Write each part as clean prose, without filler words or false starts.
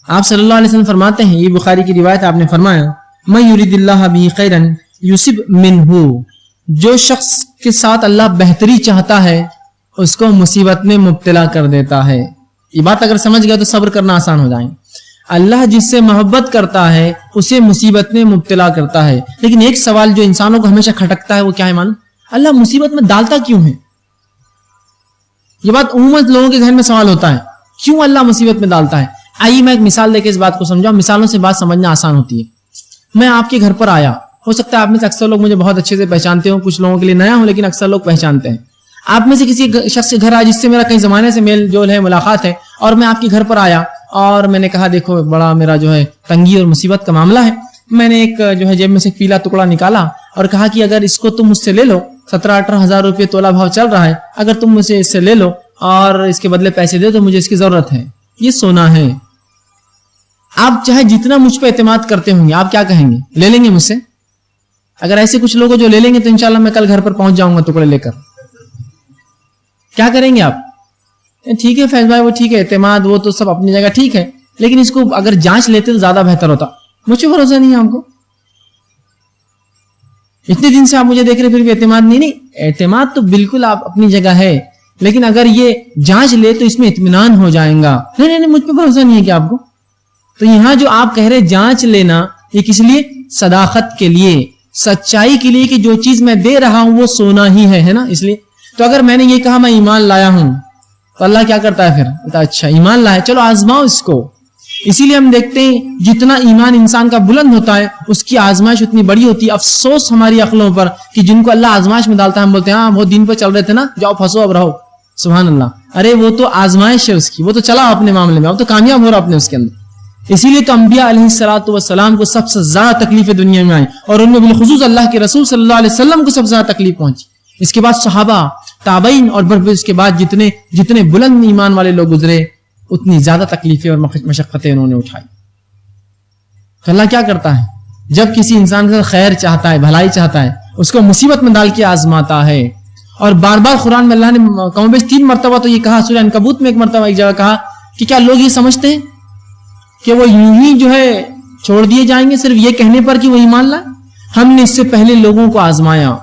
آپ صلی اللہ علیہ وسلم فرماتے ہیں, یہ بخاری کی روایت, آپ نے فرمایا من یرید اللہ بہ خیرا یصب منہ, جو شخص کے ساتھ اللہ بہتری چاہتا ہے اس کو مصیبت میں مبتلا کر دیتا ہے. یہ بات اگر سمجھ گیا تو صبر کرنا آسان ہو جائے. اللہ جس سے محبت کرتا ہے اسے مصیبت میں مبتلا کرتا ہے. لیکن ایک سوال جو انسانوں کو ہمیشہ کھٹکتا ہے وہ کیا ہے معلوم؟ اللہ مصیبت میں ڈالتا کیوں ہے؟ یہ بات عموماً لوگوں کے ذہن میں سوال ہوتا ہے, کیوں اللہ مصیبت میں ڈالتا ہے؟ آئیے میں ایک مثال دے کے اس بات کو سمجھاؤں. مثالوں سے بات سمجھنا آسان ہوتی ہے. میں آپ کے گھر پر آیا, ہو سکتا ہے آپ میں سے اکثر لوگ مجھے بہت اچھے سے پہچانتے ہوں, کچھ لوگوں کے لیے نیا ہوں لیکن اکثر لوگ پہچانتے ہیں. آپ میں سے کسی شخص کے گھر آیا جس سے میرا کئی زمانے سے میل جول ہے, ملاقات ہے, اور میں آپ کے گھر پر آیا اور میں نے کہا دیکھو بڑا میرا جو ہے تنگی اور مصیبت کا معاملہ ہے. میں نے ایک جو ہے جیب میں سے پیلا ٹکڑا نکالا اور کہا کہ اگر اس کو تم مجھ سے لے لو, 17-18 ہزار روپے تولہ بھاؤ چل رہا ہے, اگر تم مجھ سے اس سے لے لو اور اس کے بدلے پیسے دے تو مجھے اس کی ضرورت ہے, یہ سونا ہے. آپ چاہے جتنا مجھ پہ اعتماد کرتے ہوں گے, آپ کیا کہیں گے؟ لے لیں گے مجھ سے؟ اگر ایسے کچھ لوگ جو لے لیں گے تو انشاءاللہ میں کل گھر پر پہنچ جاؤں گا ٹکڑے لے کر. کیا کریں گے آپ؟ ٹھیک ہے فیض بھائی, وہ ٹھیک ہے, اعتماد وہ تو سب اپنی جگہ ٹھیک ہے, لیکن اس کو اگر جانچ لیتے تو زیادہ بہتر ہوتا. مجھ پہ بھروسہ نہیں ہے آپ کو؟ اتنے دن سے آپ مجھے دیکھ رہے پھر بھی اعتماد نہیں. اعتماد تو بالکل آپ اپنی جگہ ہے, لیکن اگر یہ جانچ لے تو اس میں اطمینان ہو جائیں گا. نہیں مجھ پہ بھروسہ نہیں ہے کیا آپ کو؟ تو یہاں جو آپ کہہ رہے جانچ لینا, یہ کس لیے؟ صداقت کے لیے, سچائی کے لیے, کہ جو چیز میں دے رہا ہوں وہ سونا ہی ہے نا, اس لیے. تو اگر میں نے یہ کہا میں ایمان لایا ہوں تو اللہ کیا کرتا ہے پھر؟ اچھا ایمان لایا, چلو آزماؤ اس کو. اسی لیے ہم دیکھتے ہیں جتنا ایمان انسان کا بلند ہوتا ہے اس کی آزمائش اتنی بڑی ہوتی ہے. افسوس ہماری عقلوں پر کہ جن کو اللہ آزمائش میں ڈالتا ہے, ہم بولتے ہیں ہاں وہ دین پر چل رہے تھے نا, جاؤ پھنسو اب رہو. سبحان اللہ, ارے وہ تو آزمائش ہے اس کی, وہ تو چلا اپنے معاملے میں, اب تو کامیاب ہو رہا اپنے اس کے اندر. اسی لیے تو انبیاء علیہ الصلوۃ والسلام کو سب سے زیادہ تکلیفیں دنیا میں آئی, اور ان میں بالخصوص اللہ کے رسول صلی اللہ علیہ وسلم کو سب سے زیادہ تکلیف پہنچی. اس کے بعد صحابہ, تابعین, اور پھر اس کے بعد جتنے بلند ایمان والے لوگ گزرے اتنی زیادہ تکلیفیں اور مشقتیں انہوں نے اٹھائی. تو اللہ کیا کرتا ہے؟ جب کسی انسان کا خیر چاہتا ہے, بھلائی چاہتا ہے, اس کو مصیبت میں ڈال کے آزماتا ہے. اور بار بار قرآن میں اللہ نے کم و بیش 3 مرتبہ تو یہ کہا, سورہ عنکبوت میں ایک مرتبہ ایک جگہ کہا کہ کیا لوگ یہ سمجھتے ہیں کہ وہ یوں ہی جو ہے چھوڑ دیے جائیں گے صرف یہ کہنے پر کہ وہ ایمان لائے؟ ہم نے اس سے پہلے لوگوں کو آزمایا,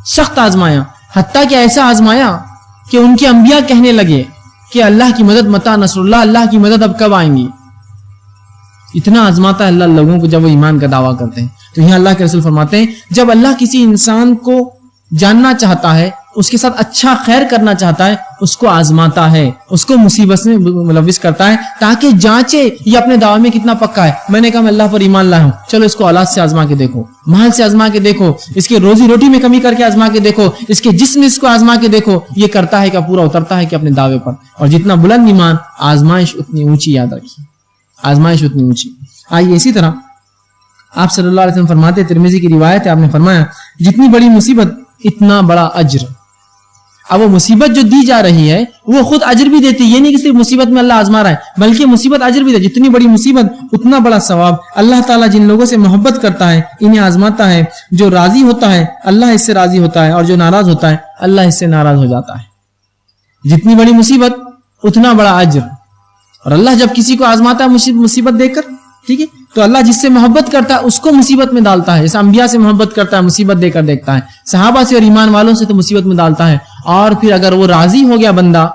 سخت آزمایا, حتیٰ کہ ایسا آزمایا کہ ان کے انبیاء کہنے لگے کہ اللہ کی مدد متی نصر اللہ, اللہ کی مدد اب کب آئیں گی. اتنا آزماتا ہے اللہ لوگوں کو جب وہ ایمان کا دعویٰ کرتے ہیں. تو یہاں اللہ کے رسول فرماتے ہیں جب اللہ کسی انسان کو جاننا چاہتا ہے, اس کے ساتھ اچھا خیر کرنا چاہتا ہے, اس کو آزماتا ہے, اس کو مصیبت میں ملوث کرتا ہے تاکہ جانچے یہ اپنے دعوے میں کتنا پکا ہے. میں نے کہا میں اللہ پر ایمان لایا ہوں, چلو اس کو اولاد سے آزما کے دیکھو, مال سے آزما کے دیکھو, اس کی روزی روٹی میں کمی کر کے آزما کے دیکھو, اس کے جسم اس کو آزما کے دیکھو. یہ کرتا ہے کہ پورا اترتا ہے کہ اپنے دعوے پر. اور جتنا بلند ایمان, آزمائش اتنی اونچی, یاد رکھیے آزمائش اتنی اونچی. آئیے اسی طرح آپ صلی اللہ علیہ وسلم فرماتے, ترمذی کی روایت ہے, آپ نے فرمایا جتنی بڑی مصیبت اتنا بڑا اجر. اب وہ مصیبت جو دی جا رہی ہے وہ خود اجر بھی دیتی, یہ نہیں کہ صرف مصیبت میں اللہ آزما رہا ہے بلکہ مصیبت اجر بھی دیتی. جتنی بڑی مصیبت اتنا بڑا ثواب. اللہ تعالیٰ جن لوگوں سے محبت کرتا ہے انہیں آزماتا ہے, جو راضی ہوتا ہے اللہ اس سے راضی ہوتا ہے, اور جو ناراض ہوتا ہے اللہ اس سے ناراض ہو جاتا ہے. جتنی بڑی مصیبت اتنا بڑا اجر. اور اللہ جب کسی کو آزماتا ہے مصیبت دے کر, ٹھیک ہے, تو اللہ جس سے محبت کرتا ہے اس کو مصیبت میں ڈالتا ہے. جیسے انبیاء سے محبت کرتا ہے مصیبت دے کر دیکھتا ہے, صحابہ سے اور ایمان والوں سے تو مصیبت میں ڈالتا ہے. اور پھر اگر وہ راضی ہو گیا بندہ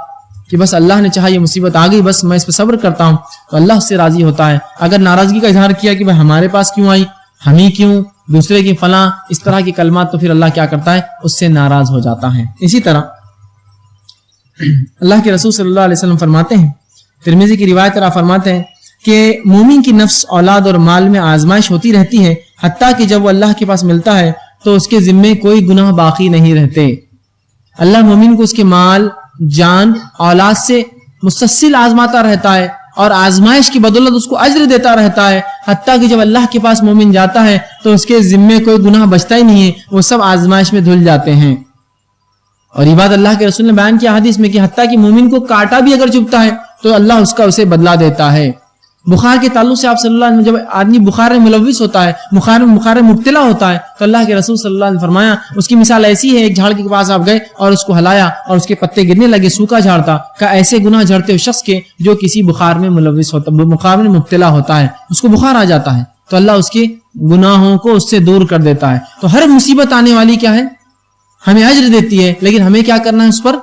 کہ بس اللہ نے چاہا یہ مصیبت آ گئی, بس میں اس پہ صبر کرتا ہوں, تو اللہ اس سے راضی ہوتا ہے. اگر ناراضگی کا اظہار کیا کہ بھائی ہمارے پاس کیوں آئی, ہم ہی کیوں, دوسرے کی فلاں, اس طرح کی کلمات, تو پھر اللہ کیا کرتا ہے, اس سے ناراض ہو جاتا ہے. اسی طرح اللہ کے رسول صلی اللہ علیہ وسلم فرماتے ہیں, ترمذی کی روایت پر آپ فرماتے ہیں کہ مومن کی نفس, اولاد اور مال میں آزمائش ہوتی رہتی ہے, حتیٰ کہ جب وہ اللہ کے پاس ملتا ہے تو اس کے ذمے کوئی گناہ باقی نہیں رہتے. اللہ مومن کو اس کے مال, جان, اولاد سے مسلسل آزماتا رہتا ہے, اور آزمائش کی بدولت اس کو اجر دیتا رہتا ہے, حتیٰ کہ جب اللہ کے پاس مومن جاتا ہے تو اس کے ذمے کوئی گناہ بچتا ہی نہیں ہے, وہ سب آزمائش میں دھل جاتے ہیں. اور یہ بات اللہ کے رسول نے بیان کیا حدیث میں کہ حتیٰ کہ مومن کو کانٹا بھی اگر چبھتا ہے تو اللہ اسے بدلہ دیتا ہے. بخار کے تعلق سے آپ صلی اللہ علیہ وسلم، جب آدمی بخار میں ملوث ہوتا ہے، بخار میں مبتلا ہوتا ہے، تو اللہ کے رسول صلی اللہ علیہ وسلم نے فرمایا اس کی مثال ایسی ہے، ایک جھاڑ کے پاس آپ گئے اور اس کو ہلایا اور اس کے پتے گرنے لگے، سوکھا جھاڑ تھا، کہ ایسے گناہ جھڑتے ہو شخص کے جو کسی بخار میں ملوث ہوتا، بخار میں مبتلا ہوتا ہے، اس کو بخار آ جاتا ہے، تو اللہ اس کے گناہوں کو اس سے دور کر دیتا ہے۔ تو ہر مصیبت آنے والی کیا ہے، ہمیں اجر دیتی ہے، لیکن ہمیں کیا کرنا ہے، اس پر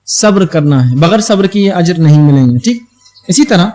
صبر کرنا ہے، بغیر صبر کی یہ اجر نہیں ملیں گے۔ ٹھیک، اسی طرح